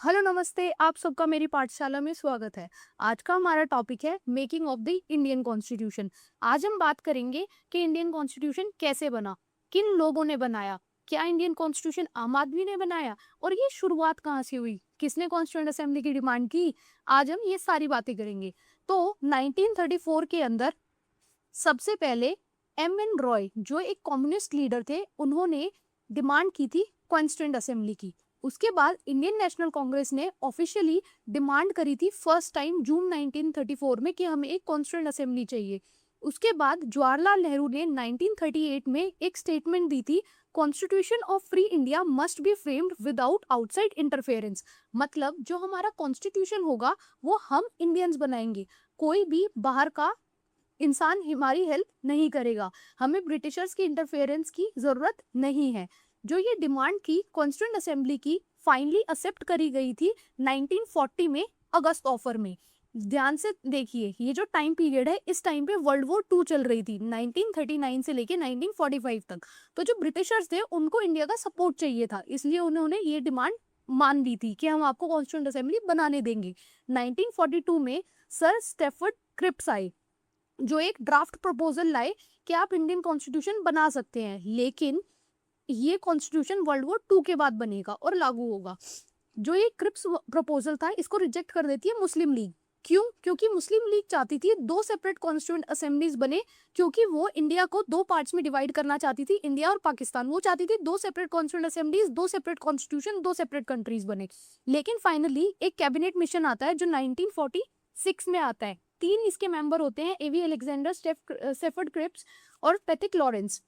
Hello नमस्ते, आप सबका मेरी पाठशाला में स्वागत है। आज का हमारा टॉपिक है making of the Indian constitution. आज हम बात करेंगे कि इंडियन कॉन्स्टिट्यूशन कैसे बना, किन लोगों ने बनाया, क्या इंडियन कॉन्स्टिट्यूशन आम आदमी ने बनाया और ये शुरुआत कहाँ से हुई, किसने कॉन्स्टिट्यूएंट असेंबली की डिमांड की। आज हम ये सारी बातें करेंगे। तो 1934 के अंदर सबसे पहले एम एन रॉय जो एक कम्युनिस्ट लीडर थे, उन्होंने डिमांड की थी कॉन्स्टिट्यूएंट असेंबली की। उसके बाद इंडियन नेशनल कांग्रेस ने ऑफिशियली डिमांड करी थी फर्स्ट टाइम जून 1934 में कि हमें एक कॉन्स्टिट्यूएंट असेंबली चाहिए। उसके बाद जवाहरलाल नेहरू ने 1938 में एक स्टेटमेंट दी थी, constitution of free India must be framed without outside interference. मतलब जो हमारा कॉन्स्टिट्यूशन होगा वो हम इंडियंस बनाएंगे, कोई भी बाहर का इंसान हमारी हेल्प नहीं करेगा, हमें ब्रिटिशर्स की इंटरफेरेंस की जरूरत नहीं है। जो ये डिमांड की कॉन्स्टिट्यूएंट असेंबली की फाइनली एक्सेप्ट करी गई थी 1940 में अगस्त ऑफर में। ध्यान से देखिए, ये जो टाइम पीरियड है, इस टाइम पे वर्ल्ड वॉर 2 चल रही थी 1939 से लेके 1945 तक। तो जो ब्रिटिशर्स थे उनको इंडिया का सपोर्ट चाहिए था, इसलिए उन्होंने ये डिमांड मान ली थी कि हम आपको कॉन्स्टिट्यूएंट असेंबली बनाने देंगे। 1942 में सर स्टेफर्ड क्रिप्स आए जो एक ड्राफ्ट प्रपोजल लाए कि आप इंडियन कॉन्स्टिट्यूशन बना सकते हैं, लेकिन ये कॉन्स्टिट्यूशन वर्ल्ड वॉर 2 के बाद बनेगा और लागू होगा। जो ये क्रिप्स प्रपोजल था, इसको रिजेक्ट कर देती है मुस्लिम लीग। क्यों? क्योंकि मुस्लिम लीग चाहती थी 2 सेपरेट कॉन्स्टिट्यूएंट असेंबलीज बने, क्योंकि वो इंडिया को 2 पार्ट्स में डिवाइड करना चाहती थी, इंडिया और पाकिस्तान। वो चाहती थी 2 separate constituent assemblies, 2 separate constitution, 2 separate countries बने। लेकिन फाइनली एक कैबिनेट मिशन आता है जो 1946 में आता है। 3 इसके मेंबर होते हैं, एवी अलेक्जेंडर, स्टेफर्ड क्रिप्स और पैट्रिक लॉरेंस।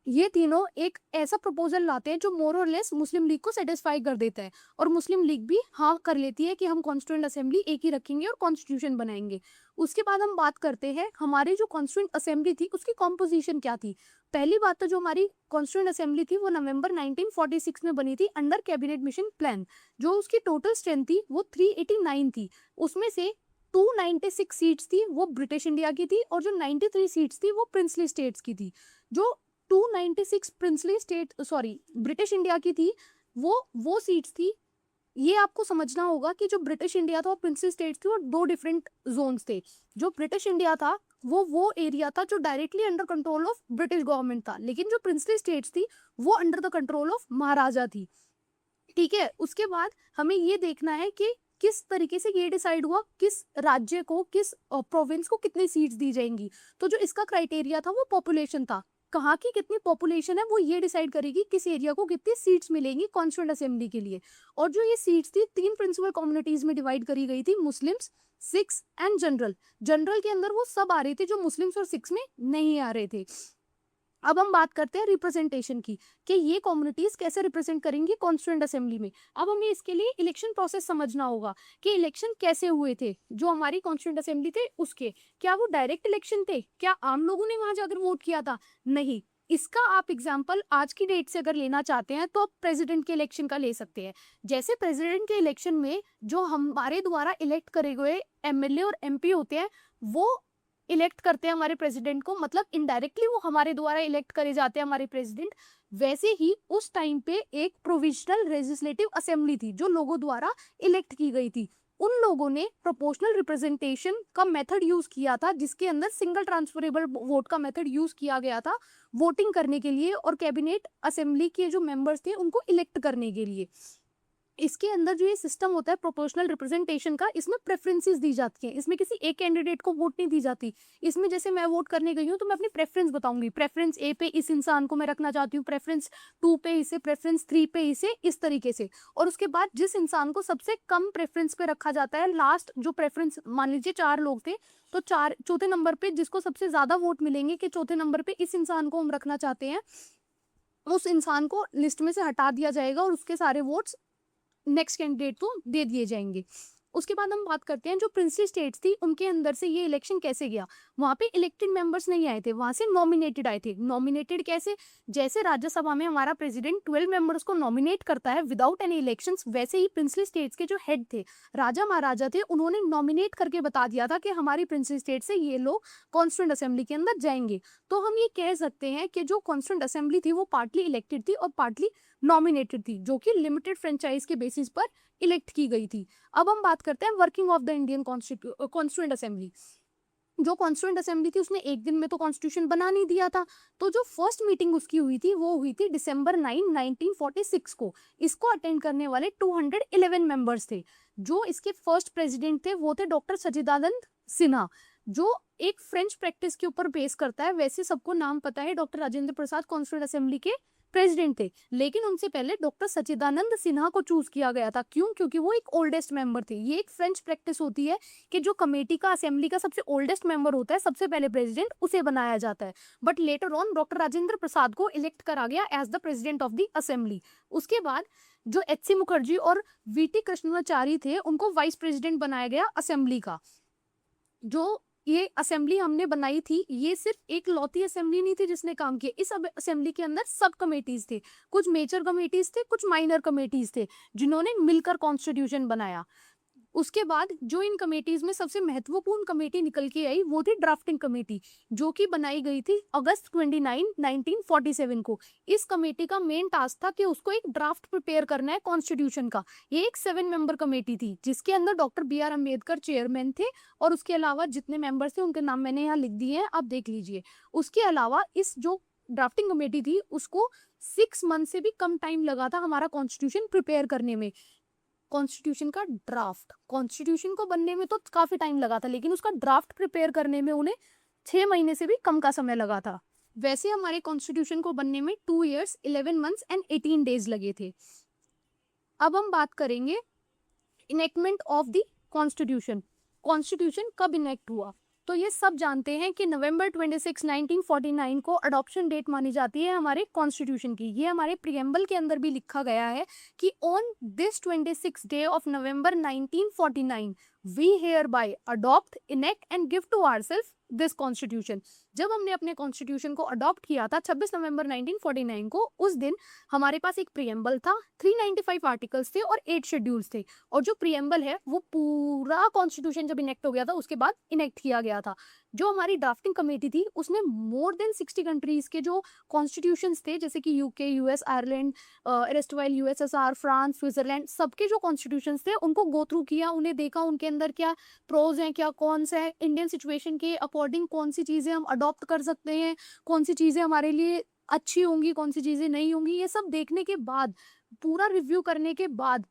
ये तीनों एक ऐसा प्रपोजल लाते हैं जो मोर और लेस मुस्लिम लीग को सेटिस्फाई कर देता है, और मुस्लिम लीग भी हाँ कर लेती है कि हम कॉन्स्टिट्यूएंट असेंबली एक ही रखेंगे और कॉन्स्टिट्यूशन बनाएंगे। उसके बाद हम बात करते हैं हमारी जो कॉन्स्टिट्यूएंट असेंबली थी उसकी कॉम्पोजिशन क्या थी। पहली बात तो जो हमारी कॉन्स्टिट्यूएंट असेंबली थी वो नवंबर 1946 में बनी थी अंडर कैबिनेट मिशन प्लान। जो उसकी टोटल स्ट्रेंथ थी वो 389 थी। उसमें से 296 सीट्स थी वो ब्रिटिश इंडिया की थी, और जो 93 सीट्स थी वो प्रिंसली स्टेट्स की थी। जो 296 प्रिंसली स्टेट ब्रिटिश इंडिया की थी, वो सीट्स थी। ये आपको समझना होगा कि जो ब्रिटिश इंडिया था और प्रिंसली स्टेट्स थी वो 2 डिफरेंट जोन्स थे। जो ब्रिटिश इंडिया था वो एरिया था जो directly under control of British government था, लेकिन जो प्रिंसली स्टेट्स थी वो अंडर द कंट्रोल ऑफ महाराजा थी। ठीक है, उसके बाद हमें ये देखना है कि किस तरीके से ये डिसाइड हुआ किस राज्य को, किस प्रोविंस को कितनी सीट्स दी जाएंगी। तो जो इसका क्राइटेरिया था वो पॉपुलेशन था, कहाँ की कितनी पॉपुलेशन है वो ये डिसाइड करेगी किस एरिया को कितनी सीट्स मिलेंगी कॉन्स्टिट्यूएंट असेंबली के लिए। और जो ये सीट्स थी 3 प्रिंसिपल कम्युनिटीज में डिवाइड करी गई थी, Muslims, Sikhs and general. General के अंदर वो सब आ रहे थे जो मुस्लिम्स और सिख्स में नहीं आ रहे थे। अब हम बात करते हैं रिप्रेजेंटेशन की कि ये कम्युनिटीज कैसे रिप्रेजेंट करेंगी कॉन्स्टिट्यूएंट असेंबली में। अब हमें इसके लिए इलेक्शन प्रोसेस समझना होगा कि इलेक्शन कैसे हुए थे। जो हमारी कॉन्स्टिट्यूएंट असेंबली थे उसके, क्या वो डायरेक्ट इलेक्शन थे? क्या आम लोगों ने वहां जाकर वोट किया था? नहीं। इसका आप एग्जाम्पल आज की डेट से अगर लेना चाहते हैं तो आप प्रेसिडेंट के इलेक्शन का ले सकते हैं। जैसे प्रेसिडेंट के इलेक्शन में जो हमारे द्वारा इलेक्ट करे गए एमएलए और एमपी होते हैं वो इलेक्ट करते हैं हमारे प्रेसिडेंट को, मतलब इनडायरेक्टली वो हमारे द्वारा इलेक्ट करे जाते हैं हमारे प्रेसिडेंट। वैसे ही उस टाइम पे एक प्रोविजनल लेजिस्लेटिव असेंबली थी जो लोगों द्वारा इलेक्ट की गई थी। उन लोगों ने प्रोपोर्शनल रिप्रेजेंटेशन का मेथड यूज किया था, जिसके अंदर सिंगल ट्रांसफरेबल वोट का मेथड यूज किया गया था वोटिंग करने के लिए और कैबिनेट असेंबली के जो मेंबर्स थे उनको इलेक्ट करने के लिए। इसके अंदर जो ये सिस्टम होता है प्रोपोर्शनल रिप्रेजेंटेशन का, इसमें प्रेफरेंसेस दी जाती हैं। इसमें किसी एक कैंडिडेट को वोट नहीं दी जाती। इसमें जैसे मैं वोट करने गई हूँ तो मैं अपनी प्रेफरेंस बताऊंगी, प्रेफरेंस ए पे इस इंसान को मैं रखना चाहती हूँ, प्रेफरेंस 2 पे इसे, प्रेफरेंस 3 पे इसे, इस तरीके से। और उसके बाद जिस इंसान को सबसे कम प्रेफरेंस पे रखा जाता है, लास्ट जो प्रेफरेंस, मान लीजिए 4 लोग थे तो चौथे नंबर पे जिसको सबसे ज्यादा वोट मिलेंगे कि चौथे नंबर पे इस इंसान को हम रखना चाहते हैं, उस इंसान को लिस्ट में से हटा दिया जाएगा और उसके सारे वोट्स नेक्स्ट कैंडिडेट को दे दिए जाएंगे। उसके बाद हम बात करते हैं जो प्रिंसली स्टेट्स थी उनके अंदर से ये इलेक्शन कैसे गया। वहां पे इलेक्टेड मेंबर्स नहीं आए थे, वहां से नॉमिनेटेड आए थे। नॉमिनेटेड कैसे? जैसे राज्यसभा में हमारा प्रेसिडेंट 12 मेंबर्स को नॉमिनेट करता है विदाउट एनी इलेक्शंस, वैसे ही प्रिंसली स्टेट्स के जो हेड थे, राजा महाराजा थे, उन्होंने नॉमिनेट करके बता दिया था कि हमारी प्रिंसली स्टेट से ये लोग कॉन्स्टिट्यूएंट असेंबली के अंदर जाएंगे। तो हम ये कह सकते हैं कि जो कॉन्स्टिट्यूएंट असेंबली थी वो पार्टली इलेक्टेड थी और पार्टली नॉमिनेटेड थी, जो कि लिमिटेड फ्रेंचाइज के बेसिस पर इलेक्ट की गई थी। अब हम बात करते हैं working of the Indian constituent assembly. जो कॉन्स्टिट्यूएंट असेंबली थी उसने एक दिन में तो कॉन्स्टिट्यूशन बना नहीं दिया था, तो जो फर्स्ट मीटिंग उसकी हुई थी वो हुई थी डिसंबर 9 1946 को। इसको अटेंड करने वाले 211 मेंबर्स थे। जो इसके फर्स्ट प्रेसिडेंट थे वो थे डॉक्टर सच्चिदानंद सिन्हा, जो एक फ्रेंच प्रैक्टिस के ऊपर बेस करता है। वैसे सबको नाम पता है, डॉक्टर राजेंद्र प्रसाद कॉन्स्टिट्यूएंट असेंबली के प्रेसिडेंट थे, लेकिन उनसे पहले डॉक्टर सच्चिदानंद सिन्हा को चूज किया गया था। क्यों? क्योंकि वो एक ओल्डेस्ट मेंबर थे। ये एक फ्रेंच प्रैक्टिस होती है कि जो कमेटी का, असेंबली का सबसे ओल्डेस्ट मेंबर होता है, सबसे पहले प्रेसिडेंट उसे बनाया जाता है। But later on doctor Rajendra Prasad को इलेक्ट करा गया as the president of the assembly. उसके बाद जो एच.सी. मुखर्जी और वी.टी. कृष्णाचारी थे उनको वाइस प्रेसिडेंट बनाया गया असेंबली का। जो ये असेंबली हमने बनाई थी, ये सिर्फ एक लौती असेंबली नहीं थी जिसने काम किया। इस असेंबली के अंदर सब कमेटीज थे, कुछ मेजर कमेटीज थे, कुछ माइनर कमेटीज थे, जिन्होंने मिलकर कॉन्स्टिट्यूशन बनाया। उसके बाद जो इन कमेटीज में सबसे महत्वपूर्ण कमेटी निकल के आई वो थी ड्राफ्टिंग कमेटी, जो कि बनाई गई थी अगस्त 29 1947 को। इस कमेटी का मेन टास्क था कि उसको एक ड्राफ्ट प्रिपेयर करना है कॉन्स्टिट्यूशन का। ये एक 7 मेंबर कमेटी थी जिसके अंदर डॉक्टर बी.आर. अम्बेडकर चेयरमैन थे, और उसके अलावा जितने मेंबर्स थे उनके नाम मैंने यहाँ लिख दिए हैं, आप देख लीजिए। उसके अलावा इस जो ड्राफ्टिंग कमेटी थी उसको 6 मंथ से भी कम टाइम लगा था हमारा कॉन्स्टिट्यूशन प्रिपेयर करने में। कॉन्स्टिट्यूशन का ड्राफ्ट, कॉन्स्टिट्यूशन को बनने में तो काफी टाइम लगा था, लेकिन उसका ड्राफ्ट प्रिपेयर करने में उन्हें 6 महीने से भी कम का समय लगा था। वैसे हमारे कॉन्स्टिट्यूशन को बनने में 2 years 11 months एंड 18 days लगे थे। अब हम बात करेंगे enactment of the constitution. Constitution कब इनेक्ट हुआ? तो ये सब जानते हैं कि नवंबर 26 1949 को अडॉप्शन डेट मानी जाती है हमारे कॉन्स्टिट्यूशन की। ये हमारे प्रियम्बल के अंदर भी लिखा गया है कि on this 26 day of November 1949 we hereby adopt, enact and give to ourselves this constitution. जब हमने अपने कॉन्स्टिट्यूशन को अडॉप्ट किया था 26 नवंबर 1949 को, उस दिन हमारे पास एक प्रियम्बल था, 395 आर्टिकल्स थे और 8 शेड्यूल्स थे। और जो प्रियम्बल है वो पूरा कॉन्स्टिट्यूशन जब इनेक्ट हो गया था उसके बाद इनेक्ट किया गया था। जो हमारी ड्राफ्टिंग कमेटी थी उसने मोर देन 60 कंट्रीज के जो कॉन्स्टिट्यूशंस थे, जैसे कि UK, US, Ireland, erstwhile USSR, France, Switzerland, सबके जो कॉन्स्टिट्यूशंस थे उनको गो थ्रू किया, उन्हें देखा उनके अंदर क्या प्रोज हैं, क्या कॉन्स है, इंडियन सिचुएशन के अकॉर्डिंग कौन सी चीजें हम अडॉप्ट कर सकते हैं, कौन सी चीजें हमारे लिए अच्छी होंगी, कौन सी चीजें नहीं होंगी। ये सब देखने के बाद, पूरा रिव्यू करने के बाद,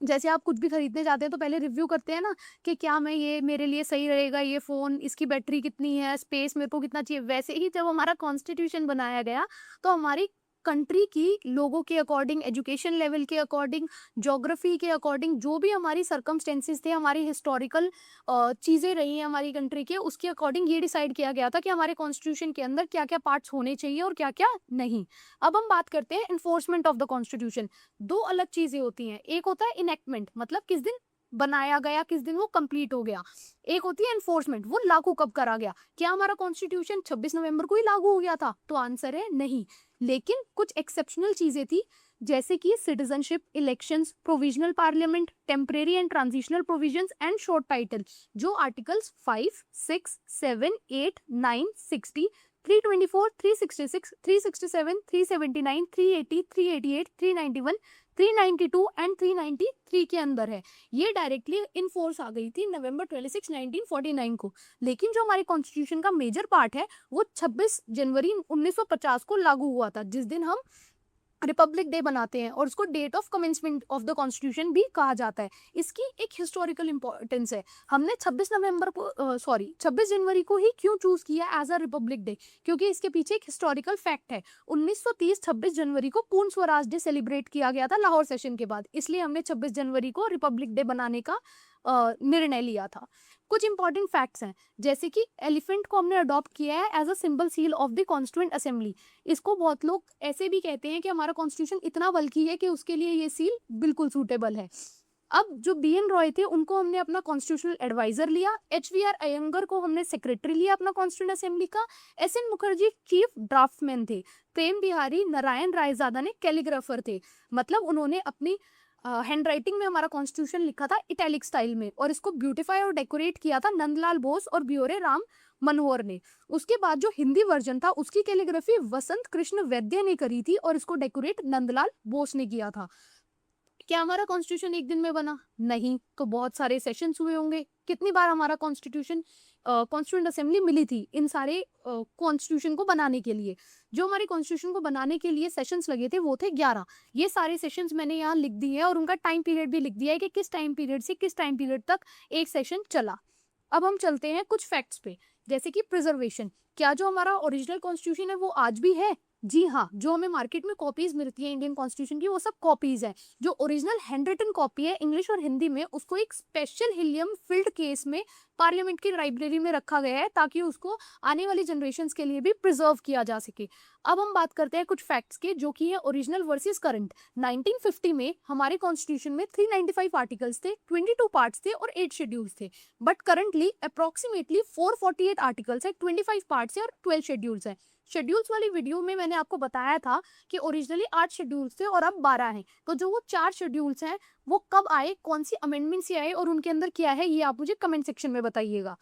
जैसे आप कुछ भी खरीदने जाते हैं तो पहले रिव्यू करते हैं ना कि क्या मैं ये मेरे लिए सही रहेगा, ये फोन, इसकी बैटरी कितनी है, स्पेस मेरे को कितना चाहिए। वैसे ही जब हमारा कॉन्स्टिट्यूशन बनाया गया तो हमारी कंट्री की लोगों के अकॉर्डिंग, एजुकेशन लेवल के अकॉर्डिंग, ज्योग्राफी के अकॉर्डिंग, जो भी हमारी सर्कमस्टेंसेस थे, हमारी हिस्टोरिकल चीज़ें रही हैं हमारी कंट्री के, उसके अकॉर्डिंग ये डिसाइड किया गया था कि हमारे कॉन्स्टिट्यूशन के अंदर क्या क्या पार्ट्स होने चाहिए और क्या क्या नहीं। अब हम बात करते हैं इन्फोर्समेंट ऑफ द कॉन्स्टिट्यूशन। 2 अलग चीज़ें होती हैं, एक होता है इनेक्टमेंट, मतलब किस दिन बनाया गया, किस दिन वो कंप्लीट हो गया। एक होती है एनफोर्समेंट, वो लागू कब करा गया। क्या हमारा कॉन्स्टिट्यूशन 26 नवंबर को ही लागू हो गया था? तो आंसर है नहीं। लेकिन कुछ एक्सेप्शनल चीजें थी, जैसे कि citizenship, elections, provisional parliament, temporary and transitional provisions and short title, जो आर्टिकल्स 5, 6, 7, 8, 9, 60, 324, 366, 367, 379, 380, 388, 391, 392 एंड 393 के अंदर है। ये डायरेक्टली इन फोर्स आ गई थी नवंबर 26 1949 को। लेकिन जो हमारे कॉन्स्टिट्यूशन का मेजर पार्ट है वो 26 जनवरी 1950 को लागू हुआ था, जिस दिन हम रिपब्लिक डे बनाते हैं, और उसको date of commencement of the constitution भी कहा जाता है। इसकी एक हिस्टोरिकल इंपॉर्टेंस है। हमने 26 जनवरी को ही क्यों चूज किया एज अ रिपब्लिक डे? क्योंकि इसके पीछे एक हिस्टोरिकल फैक्ट है। 1930 26 जनवरी को पूर्ण स्वराज डे सेलिब्रेट किया गया था लाहौर सेशन के बाद, इसलिए हमने 26 जनवरी को रिपब्लिक डे बनाने का निर्णय लिया था। कुछ इंपॉर्टेंट फैक्ट्स हैं, जैसे कि एलिफेंट को हमने अडॉप्ट किया है as a symbol seal of the constituent assembly. इसको बहुत लोग ऐसे भी कहते हैं कि हमारा कॉन्स्टिट्यूशन इतना बल्कि है कि उसके लिए ये सील बिल्कुल सूटेबल है। अब जो बी.एन. रॉय थे उनको हमने अपना कॉन्स्टिट्यूशनल एडवाइजर लिया, एच.वी.आर. अयंगर को हमने सेक्रेटरी लिया अपना कॉन्स्टिट्यूएंट असेंबली का, एस.एन. मुखर्जी चीफ ड्राफ्टमैन थे, प्रेम बिहारी नारायण रायजादा ने कैलीग्राफर थे। मतलब उन्होंने अपनी हैंड राइटिंग में हमारा कॉन्स्टिट्यूशन लिखा था इटैलिक स्टाइल में, और इसको ब्यूटिफाई और डेकोरेट किया था नंदलाल बोस और बियोरे राम मनोहर ने। उसके बाद जो हिंदी वर्जन था उसकी कैलीग्राफी वसंत कृष्ण वैद्य ने करी थी और इसको डेकोरेट नंदलाल बोस ने किया था। क्या हमारा कॉन्स्टिट्यूशन एक दिन में बना? नहीं। तो बहुत सारे सेशंस हुए होंगे। कितनी बार हमारा कॉन्स्टिट्यूंट असेंबली मिली थी इन सारे कॉन्स्टिट्यूशन को बनाने के लिए? जो हमारे कॉन्स्टिट्यूशन को बनाने के लिए सेशंस लगे थे वो थे 11। ये सारे सेशंस मैंने यहाँ लिख दिए हैं और उनका टाइम पीरियड भी लिख दिया है कि किस टाइम पीरियड से किस टाइम पीरियड तक एक सेशन चला। अब हम चलते हैं कुछ फैक्ट्स पे, जैसे कि प्रिजर्वेशन। क्या जो हमारा ओरिजिनल कॉन्स्टिट्यूशन है वो आज भी है? जी हाँ, जो हमें मार्केट में कॉपीज मिलती है इंडियन कॉन्स्टिट्यूशन की वो सब कॉपीज है। जो ओरिजिनल हैंड रिटन कॉपी है इंग्लिश और हिंदी में, उसको एक स्पेशल हीलियम फिल्ड केस में पार्लियामेंट की लाइब्रेरी में रखा गया है ताकि उसको आने वाली जनरेशन के लिए भी प्रिजर्व किया जा सके। अब हम बात करते हैं कुछ फैक्ट्स के, जो कि है ओरिजिनल वर्सेस करंट। 1950 में हमारे कॉन्स्टिट्यूशन में 395 आर्टिकल्स थे, 22 पार्ट्स थे और 8 शेड्यूल्स थे। बट करंटली अप्रोक्सीमेटली 448 आर्टिकल्स है, 25 पार्ट्स है और 12 शेड्यूल्स है। शेड्यूल्स वाली वीडियो में मैंने आपको बताया था कि ओरिजिनली 8 शेड्यूल्स थे और अब 12 हैं। तो जो वो 4 शेड्यूल्स हैं वो कब आए, कौन सी अमेंडमेंट से आए और उनके अंदर क्या है, ये आप मुझे कमेंट सेक्शन में बताइएगा।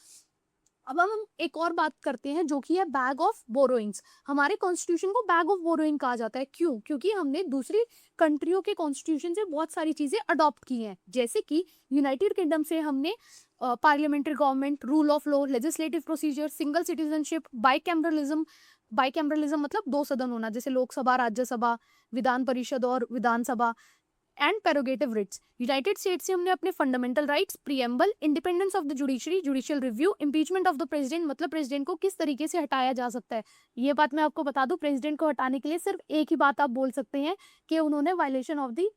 अब हम एक और बात करते हैं जो कि है बैग ऑफ बोरोइंग्स। हमारे कॉन्स्टिट्यूशन को बैग ऑफ बोरोइंग कहा जाता है। क्यों? क्योंकि हमने दूसरी कंट्रियों के कॉन्स्टिट्यूशन से बहुत सारी चीजें अडॉप्ट की हैं। जैसे कि यूनाइटेड किंगडम से हमने parliamentary government, rule of law, legislative procedure, single citizenship, bicameralism मतलब 2 सदन होना, जैसे लोकसभा, राज्यसभा, विधान परिषद और Vidhan Sabha, and prerogative writs. United States से हमने अपने fundamental rights, preamble, independence of the judiciary, judicial review, impeachment of the president मतलब प्रेसिडेंट को किस तरीके से हटाया जा सकता है। ये बात मैं आपको बता दूं, प्रेसिडेंट को हटाने के लिए सिर्फ एक ही बात आप बोल सकते हैं कि उन्होंने वायलेशन ऑफ द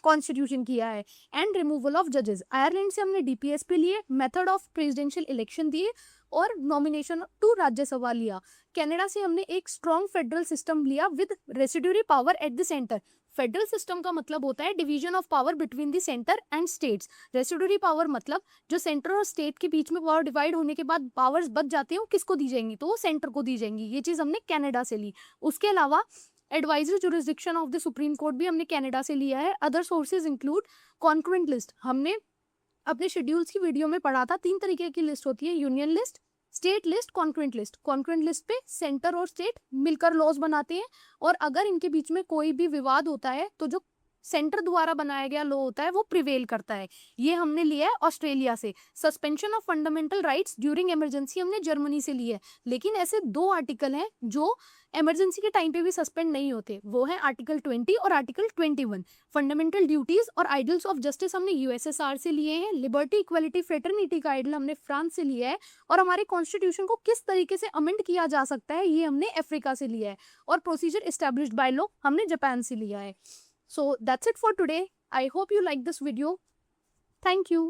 कॉन्स्टिट्यूशन किया है। एंड रिमूवल ऑफ जजेस। आयरलैंड से हमने डीपीएस पे लिए, मेथड ऑफ प्रेसिडेंशियल इलेक्शन दिए और नॉमिनेशन टू राज्यसभा लिया। कनाडा से हमने एक स्ट्रॉन्ग फेडरल सिस्टम लिया with residuary power at the centre. Federal system का मतलब होता है division of power between the centre and states. Residuary power मतलब जो सेंटर और स्टेट के बीच में पावर डिवाइड होने के बाद पावर्स बच जाते हैं वो किसको दी जाएंगी, तो वो सेंटर को दी जाएंगी। ये चीज हमने कनाडा से ली। उसके अलावा advisory jurisdiction of the supreme court भी हमने कनाडा से लिया है। Other sources include concurrent list. हमने अपने शेड्यूल्स की वीडियो में पढ़ा था, 3 तरीके की लिस्ट होती है, union list, state list, concurrent list. Concurrent list पे सेंटर और स्टेट मिलकर लॉज बनाते हैं और अगर इनके बीच में कोई भी विवाद होता है तो जो सेंटर द्वारा बनाया गया लॉ होता है वो प्रिवेल करता है। ये हमने लिया है ऑस्ट्रेलिया से। Suspension of fundamental rights during emergency हमने जर्मनी से लिया है। लेकिन ऐसे 2 आर्टिकल हैं जो इमरजेंसी के टाइम पे भी सस्पेंड नहीं होते, वो है आर्टिकल 20 और आर्टिकल 21। फंडामेंटल ड्यूटीज और आइडल्स ऑफ जस्टिस हमने यूएसएसआर से लिए हैं। लिबर्टी, इक्वालिटी, फ्रेटर्निटी का आइडल हमने फ्रांस से लिया है। और हमारे कॉन्स्टिट्यूशन को किस तरीके से अमेंड किया जा सकता है ये हमने अफ्रीका से लिया है। और प्रोसीजर एस्टैब्लिश्ड बाय लॉ हमने जापान से लिया है। So that's it for today. I hope you like this video. Thank you.